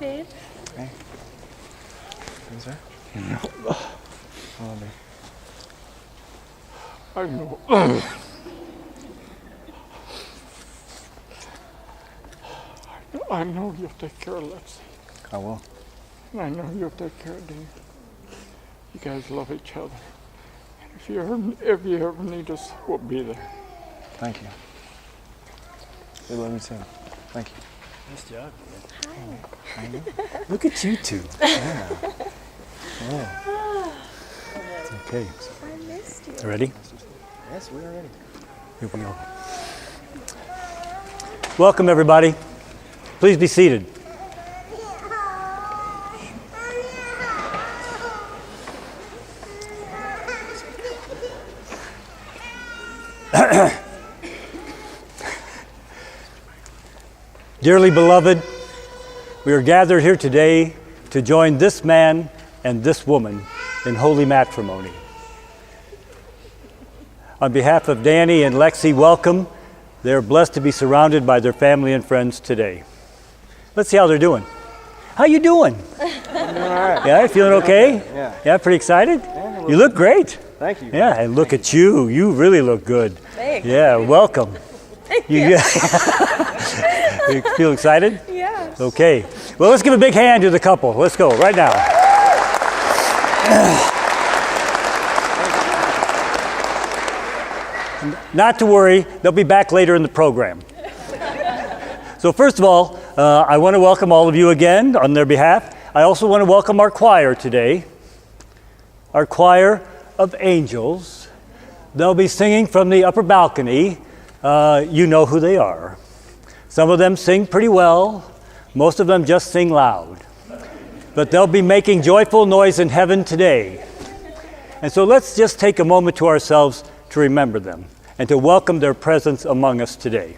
babe. Hey. Who's that? I know. I know you'll take care of Lexi. I will. And I know you'll take care of Dean. You guys love each other. And if you ever need us, we'll be there. Thank you. We love you too. Thank you. Nice job. Hi. Look at you two. Yeah. Okay. I missed you. Ready? Yes, we are ready. Here we go. Welcome, everybody. Please be seated. Dearly beloved, we are gathered here today to join this man and this woman in holy matrimony. On behalf of Danny and Lexi, welcome. They are blessed to be surrounded by their family and friends today. Let's see how they're doing. How you doing? All right. Yeah, feeling okay? Yeah. Yeah, pretty excited? Yeah, You look great. Thank you. Yeah, and look at you. You really look good. Thanks. Yeah, welcome. You you feel excited? Yeah. Okay. Well, let's give a big hand to the couple. Let's go right now. Not to worry, they'll be back later in the program. So first of all, I want to welcome all of you again on their behalf. I also want to welcome our choir today, our choir of angels. They'll be singing from the upper balcony. You know who they are. Some of them sing pretty well. Most of them just sing loud. But they'll be making joyful noise in heaven today. And so let's just take a moment to ourselves to remember them and to welcome their presence among us today.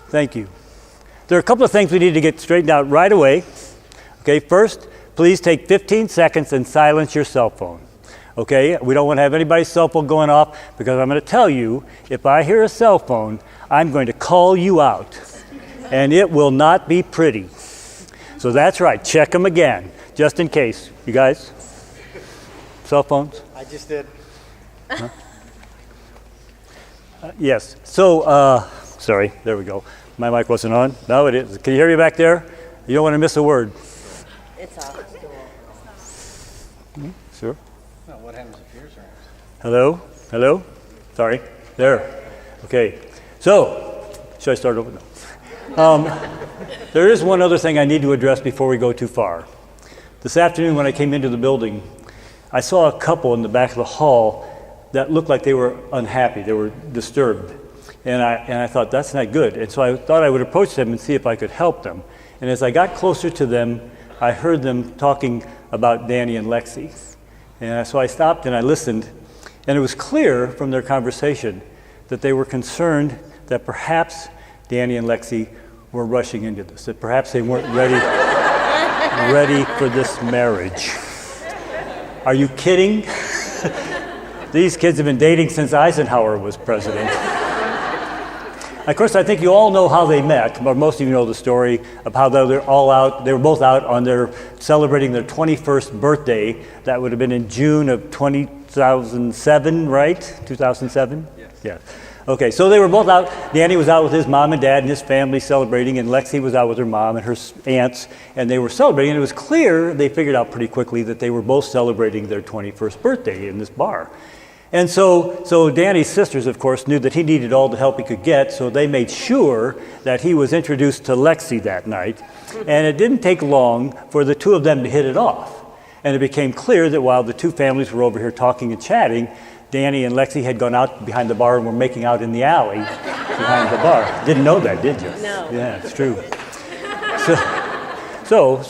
Thank you. There are a couple of things we need to get straightened out right away. Okay, first, please take 15 seconds and silence your cell phone. Okay, we don't want to have anybody's cell phone going off because I'm going to tell you, if I hear a cell phone, I'm going to call you out. And it will not be pretty. So that's right, check them again, just in case. You guys? Cell phones? I just did. Huh? Yes. So, sorry, there we go. My mic wasn't on. Now it is. Can you hear me back there? You don't want to miss a word. It's off. Sure. Well, what happens if yours rings? Hello? Hello? Sorry. There. Okay. So, should I start over? No. There is one other thing I need to address before we go too far. This afternoon when I came into the building, I saw a couple in the back of the hall that looked like they were unhappy. They were disturbed. And I thought, that's not good. And so I thought I would approach them and see if I could help them. And as I got closer to them, I heard them talking about Danny and Lexi. And so I stopped and I listened. And it was clear from their conversation that they were concerned that perhaps Danny and Lexi were rushing into this, that perhaps they weren't ready for this marriage. Are you kidding? These kids have been dating since Eisenhower was president. Of course, I think you all know how they met, but most of you know the story of how they were both out on celebrating their 21st birthday. That would have been in June of 2007, right? 2007? Yes. Yeah. Okay, so they were both out. Danny was out with his mom and dad and his family celebrating, and Lexi was out with her mom and her aunts, and they were celebrating. And it was clear, they figured out pretty quickly, that they were both celebrating their 21st birthday in this bar. And so Danny's sisters, of course, knew that he needed all the help he could get, so they made sure that he was introduced to Lexi that night. And it didn't take long for the two of them to hit it off. And it became clear that while the two families were over here talking and chatting, Danny and Lexi had gone out behind the bar and were making out in the alley behind the bar. Didn't know that, did you? No. Yeah, it's true. So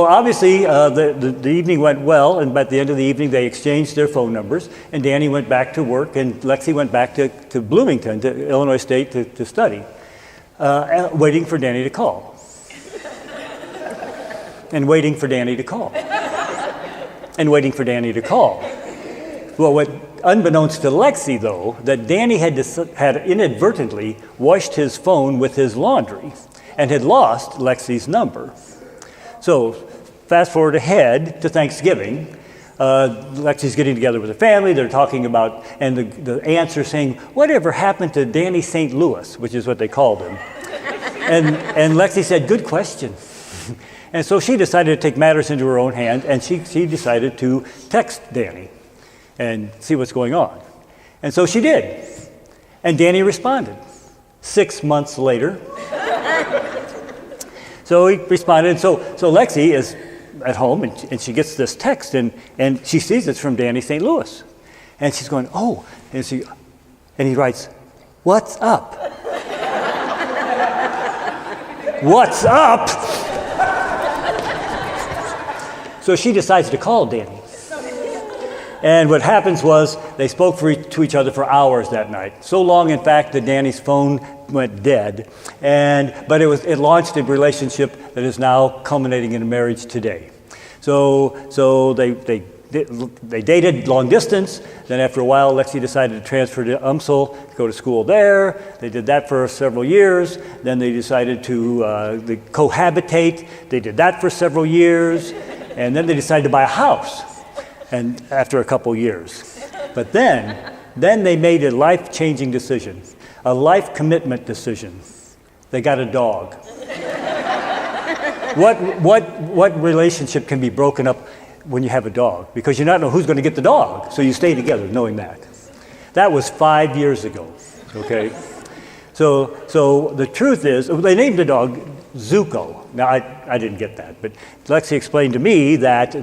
obviously the evening went well, and by the end of the evening they exchanged their phone numbers, and Danny went back to work, and Lexi went back to Bloomington, to Illinois State, to study, waiting for Danny to call. And waiting for Danny to call. And waiting for Danny to call. Well, what unbeknownst to Lexi, though, that Danny had inadvertently washed his phone with his laundry and had lost Lexi's number. So fast forward ahead to Thanksgiving. Lexi's getting together with her family. They're talking about, and the aunts are saying, whatever happened to Danny St. Louis, which is what they called him. And Lexi said, good question. And so she decided to take matters into her own hand, and she decided to text Danny and see what's going on. And so she did. And Danny responded 6 months later. So he responded. So Lexi is at home, and she gets this text, and she sees it's from Danny St. Louis. And she's going, oh. And he writes, what's up? What's up? So she decides to call Danny. And what happens was they spoke to each other for hours that night. So long, in fact, that Danny's phone went dead. But it launched a relationship that is now culminating in a marriage today. So they dated long distance. Then after a while, Lexi decided to transfer to UMSL, go to school there. They did that for several years. Then they decided to cohabitate. They did that for several years. And then they decided to buy a house. And after a couple years. But then they made a life-changing decision, a life commitment decision. They got a dog. What relationship can be broken up when you have a dog? Because you don't know who's going to get the dog, so you stay together knowing that. That was 5 years ago, okay? So the truth is, they named the dog Zuko. Now, I didn't get that, but Lexi explained to me that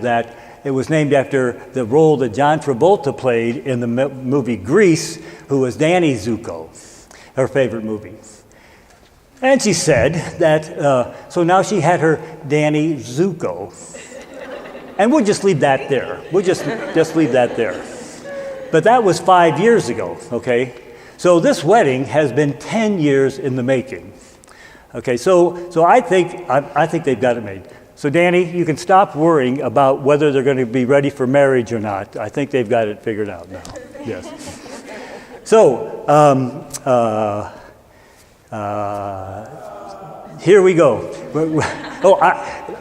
it was named after the role that John Travolta played in the movie Grease, who was Danny Zuko, her favorite movie. And she said that, so now she had her Danny Zuko. And we'll just leave that there. We'll just leave that there. But that was 5 years ago, okay? So this wedding has been 10 years in the making. Okay, so I think they've got it made. So Danny, you can stop worrying about whether they're going to be ready for marriage or not. I think they've got it figured out now. Yes. So here we go. Oh,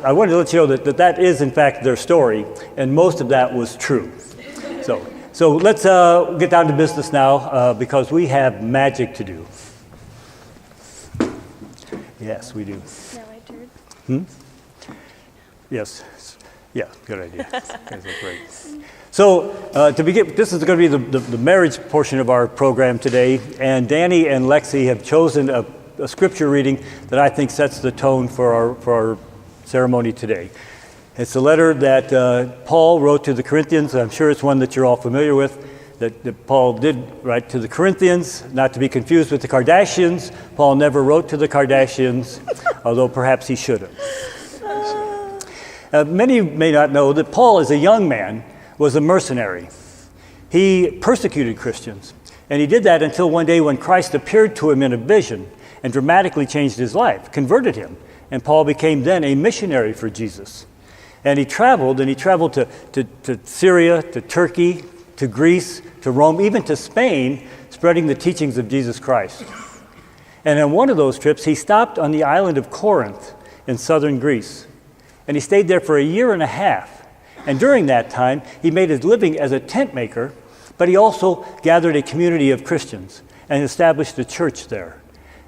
I wanted to let you know that is in fact their story, and most of that was true. So let's get down to business now because we have magic to do. Yes, we do. Now my turn. Yes. Yeah, good idea. That's great. So to begin, this is going to be the marriage portion of our program today, and Danny and Lexi have chosen a scripture reading that I think sets the tone for our ceremony today. It's a letter that Paul wrote to the Corinthians. I'm sure it's one that you're all familiar with, that Paul did write to the Corinthians, not to be confused with the Kardashians. Paul never wrote to the Kardashians, although perhaps he should have. Many may not know that Paul, as a young man, was a mercenary. He persecuted Christians, and he did that until one day when Christ appeared to him in a vision and dramatically changed his life, converted him, and Paul became then a missionary for Jesus. And he traveled to Syria, to Turkey, to Greece, to Rome, even to Spain, spreading the teachings of Jesus Christ. And on one of those trips, he stopped on the island of Corinth in southern Greece. And he stayed there for 1.5 years. And during that time, he made his living as a tent maker, but he also gathered a community of Christians and established a church there.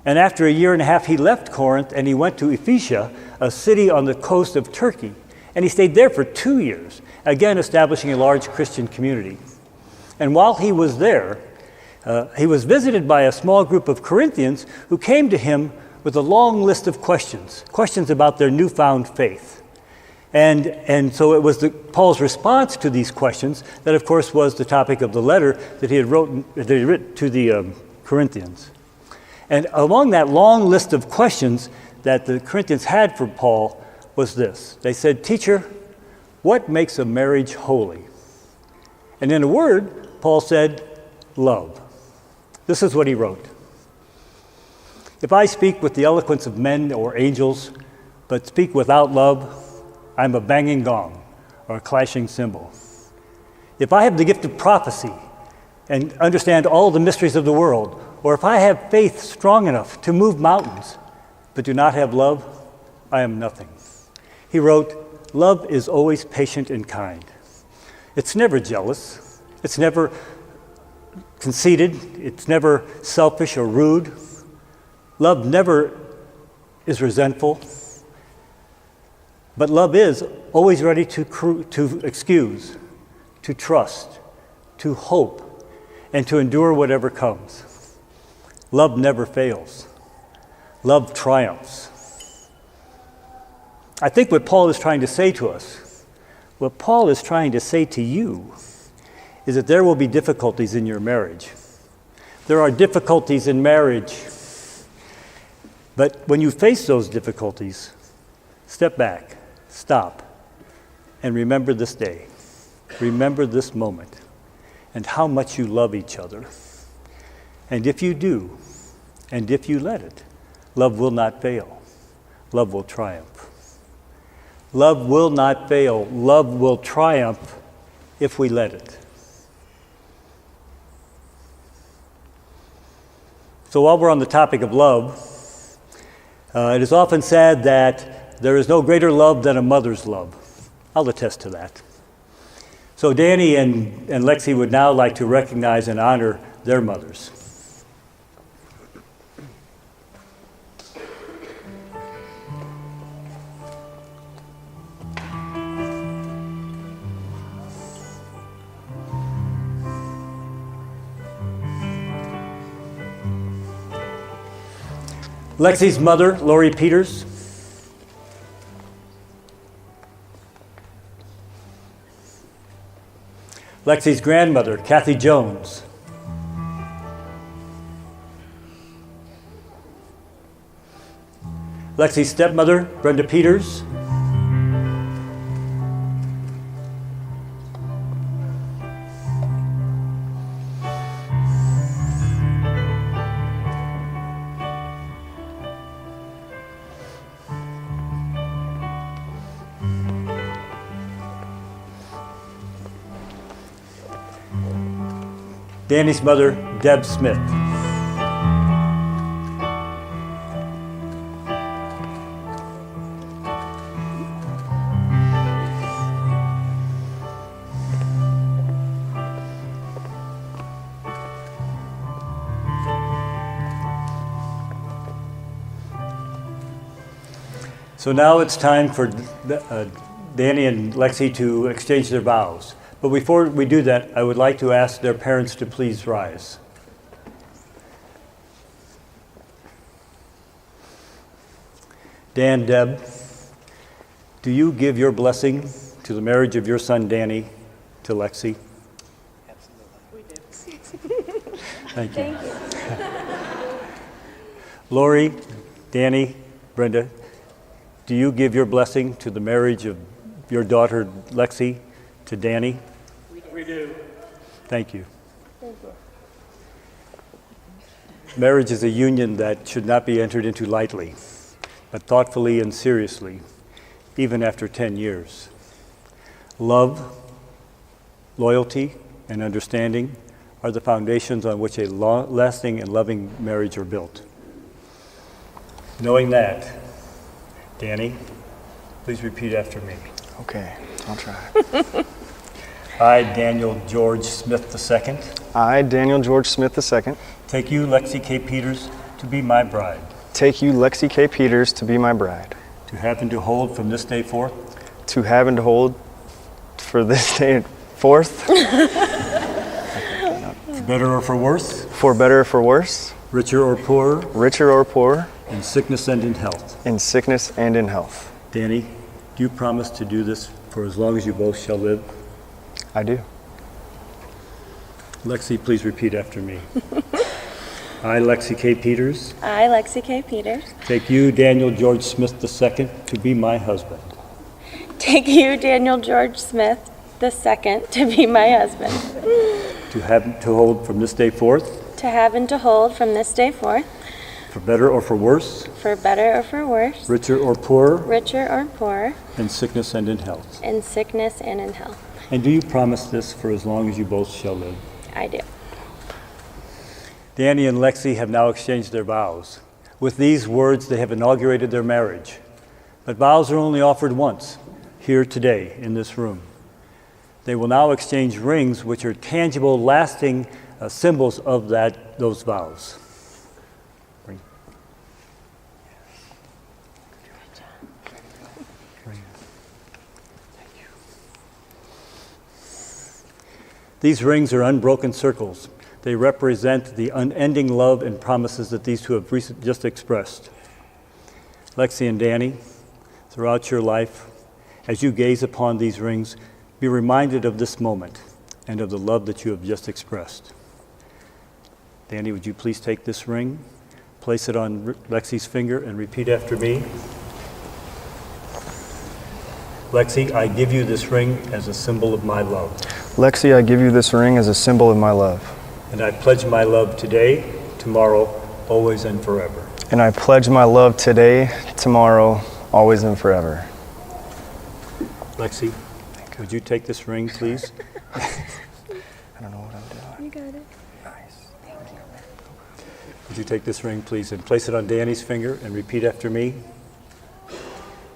And after 1.5 years, he left Corinth and he went to Ephesia, a city on the coast of Turkey. And he stayed there for 2 years, again establishing a large Christian community. And while he was there, he was visited by a small group of Corinthians who came to him with a long list of questions about their newfound faith. And so it was Paul's response to these questions that, of course, was the topic of the letter that he had written to the Corinthians. And among that long list of questions that the Corinthians had for Paul was this. They said, "Teacher, what makes a marriage holy?" And in a word, Paul said, "Love." This is what he wrote. "If I speak with the eloquence of men or angels, but speak without love, I'm a banging gong or a clashing cymbal. If I have the gift of prophecy and understand all the mysteries of the world, or if I have faith strong enough to move mountains, but do not have love, I am nothing. He wrote, love is always patient and kind. It's never jealous. It's never conceited. It's never selfish or rude. Love never is resentful. But love is always ready to excuse, to trust, to hope, and to endure whatever comes. Love never fails. Love triumphs. I think what Paul is trying to say to us, what Paul is trying to say to you, is that there will be difficulties in your marriage. There are difficulties in marriage. But when you face those difficulties, step back, stop, and remember this day. Remember this moment and how much you love each other. And if you do, and if you let it, love will not fail. Love will triumph. Love will not fail. Love will triumph if we let it. So while we're on the topic of love, it is often said that there is no greater love than a mother's love. I'll attest to that. So Danny and Lexi would now like to recognize and honor their mothers. Lexi's mother, Lori Peters. Lexi's grandmother, Kathy Jones. Lexi's stepmother, Brenda Peters. Danny's mother, Deb Smith. So now it's time for Danny and Lexi to exchange their vows. But before we do that, I would like to ask their parents to please rise. Dan, Deb, do you give your blessing to the marriage of your son Danny to Lexi? We do. Thank you. Thank you. Lori, Danny, Brenda, do you give your blessing to the marriage of your daughter Lexi to Danny? We do. Thank you. Thank you. Marriage is a union that should not be entered into lightly, but thoughtfully and seriously, even after 10 years. Love, loyalty, and understanding are the foundations on which a lasting and loving marriage are built. Knowing that, Danny, please repeat after me. Okay, I'll try. I, Daniel George Smith II, I, Daniel George Smith II, take you, Lexi K. Peters, to be my bride, take you, Lexi K. Peters, to be my bride, to have and to hold from this day forth, to have and to hold for this day forth, for better or for worse, for better or for worse, richer or poorer, richer or poorer, in sickness and in health. in sickness and in health. Danny, do you promise to do this for as long as you both shall live? I do. Lexi, please repeat after me. I, Lexi K. Peters, I, Lexi K. Peters, take you, Daniel George Smith II, to be my husband, take you, Daniel George Smith II, to be my husband, to have and to hold from this day forth, to have and to hold from this day forth, for better or for worse, for better or for worse, richer or poorer, richer or poorer, in sickness and in health. in sickness and in health. And do you promise this for as long as you both shall live? I do. Danny and Lexi have now exchanged their vows. With these words, they have inaugurated their marriage. But vows are only offered once, here today, in this room. They will now exchange rings, which are tangible, lasting symbols of those vows. Ring. These rings are unbroken circles. They represent the unending love and promises that these two have just expressed. Lexi and Danny, throughout your life, as you gaze upon these rings, be reminded of this moment and of the love that you have just expressed. Danny, would you please take this ring, place it on Lexi's finger, and repeat after me? Lexi, I give you this ring as a symbol of my love. Lexi, I give you this ring as a symbol of my love. And I pledge my love today, tomorrow, always and forever. And I pledge my love today, tomorrow, always and forever. Lexi, would you take this ring, please? I don't know what I'm doing. You got it. Nice. Would you take this ring, please, and place it on Danny's finger and repeat after me?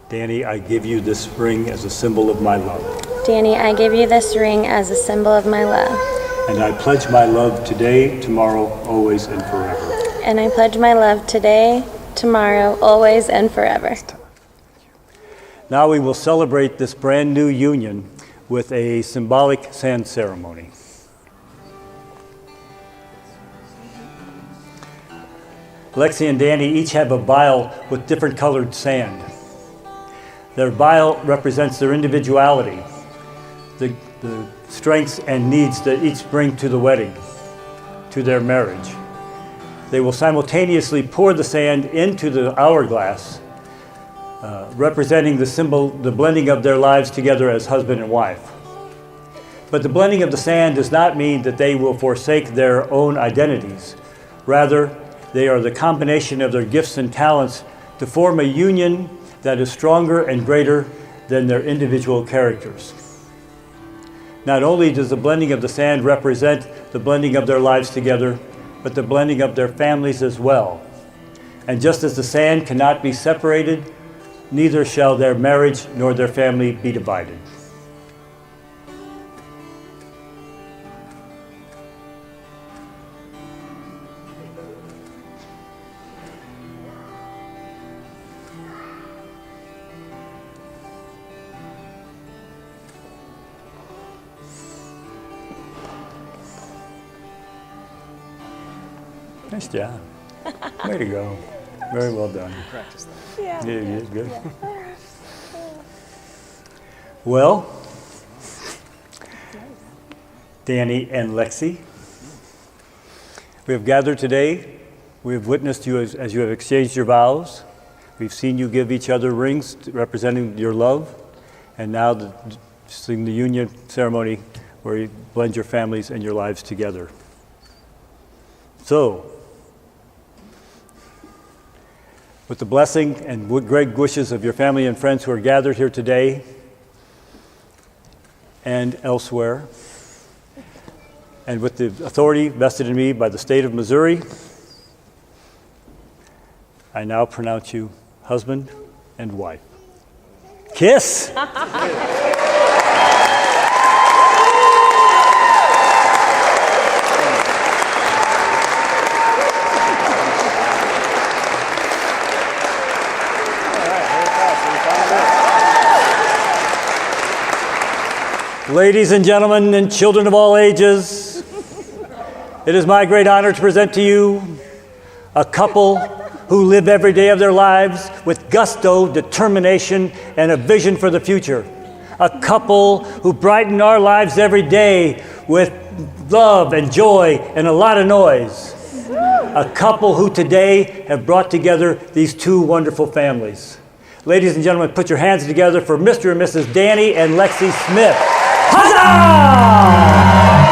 Danny, I give you this ring as a symbol of my love. Danny, I give you this ring as a symbol of my love. And I pledge my love today, tomorrow, always, and forever. And I pledge my love today, tomorrow, always, and forever. Now we will celebrate this brand new union with a symbolic sand ceremony. Lexi and Danny each have a vial with different colored sand. Their vial represents their individuality, the strengths and needs that each bring to the wedding, to their marriage. They will simultaneously pour the sand into the hourglass, representing the symbol, the blending of their lives together as husband and wife. But the blending of the sand does not mean that they will forsake their own identities. Rather, they are the combination of their gifts and talents to form a union that is stronger and greater than their individual characters. Not only does the blending of the sand represent the blending of their lives together, but the blending of their families as well. And just as the sand cannot be separated, neither shall their marriage nor their family be divided. Nice job. Way to go. Very well done. Yeah. Yeah, you did good. Well, Danny and Lexi, we have gathered today. We have witnessed you as you have exchanged your vows. We've seen you give each other rings representing your love. And now the union ceremony where you blend your families and your lives together. So, with the blessing and great wishes of your family and friends who are gathered here today and elsewhere, and with the authority vested in me by the state of Missouri, I now pronounce you husband and wife. Kiss! Ladies and gentlemen and children of all ages, it is my great honor to present to you a couple who live every day of their lives with gusto, determination, and a vision for the future. A couple who brighten our lives every day with love and joy and a lot of noise. A couple who today have brought together these two wonderful families. Ladies and gentlemen, put your hands together for Mr. and Mrs. Danny and Lexi Smith. Huzzah!